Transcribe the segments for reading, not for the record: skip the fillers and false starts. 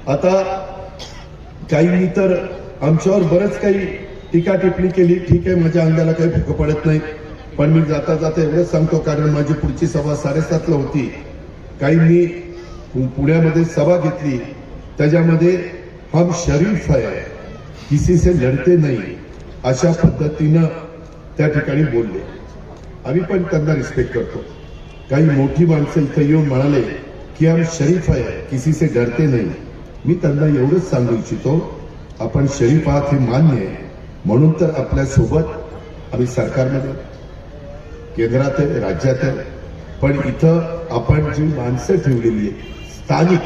आता काहींनी तर आमच्यावर बरंच काही टीका टिप्पणी केली. ठीक आहे, माझ्या अंगाला काही भुक पडत नाही, पण मी जाता जाता एवढंच सांगतो, कारण माझी पुढची सभा 7:30ला होती. काहींनी पुण्यामध्ये सभा घेतली, त्याच्यामध्ये हम शरीफ है, किसी से लढते नाही, अशा पद्धतीनं त्या ठिकाणी बोलले. आम्ही पण त्यांना रिस्पेक्ट करतो. काही मोठी माणसं इथं येऊन म्हणाले की हम शरीफ है, किसी से डरते नाही. मी त्यांना एवढंच सांगू इच्छितो, आपण शरीफ आहात हे मान्य आहे, म्हणून तर आपल्या सोबत आम्ही सरकारमध्ये, केंद्रात आहे, राज्यात आहे. पण इथं आपण जी माणसं ठेवलेली आहे स्थानिक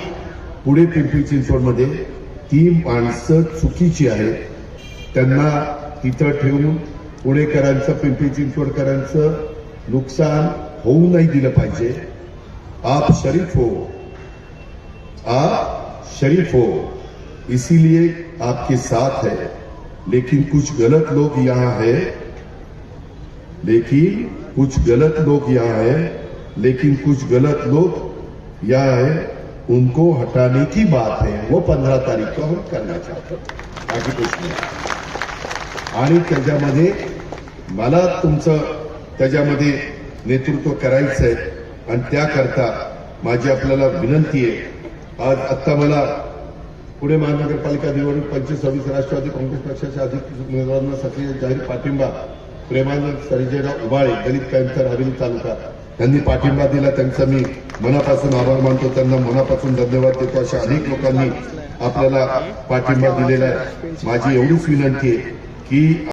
पुणे पिंपरी चिंचवडमध्ये, ती माणसं चुकीची आहेत. त्यांना तिथं ठेवून पुणेकरांचं, पिंपरी चिंचवडकरांचं नुकसान होऊ नाही दिलं पाहिजे. आप शरीफ हो, आप शरीफ हो, इसीलिए आपके साथ है. लेकिन कुछ गलत लोग यहाँ है, लेकिन कुछ गलत लोग यहाँ है, लेकिन कुछ गलत लोग यहाँ है, उनको हटाने की बात है. वो 15 तारीख को हम करना चाहते हैं, बाकी कुछ नहीं. आणि त्याच्यामध्ये मला तुमचं त्याच्यामध्ये नेतृत्व करायचं आहे, आणि त्याकरता माझी आपल्याला विनंती आहे. आज आत्ता मला पुणे महानगरपालिका निवडणूक 25-26 राष्ट्रवादी काँग्रेस पक्षाच्या अधिकृत उमेदवारांना सक्रिय जाहीर पाठिंबा. प्रेमानंद सर्जेराव उबाळे, दलित पॅंथर, हवेली तालुका, यांनी पाठिंबा दिला. त्यांचा मी मनापासून आभार मानतो, त्यांना मनापासून धन्यवाद देतो. अशा अनेक लोकांनी आपल्याला पाठिंबा दिलेला आहे. माझी एवढीच विनंती आहे की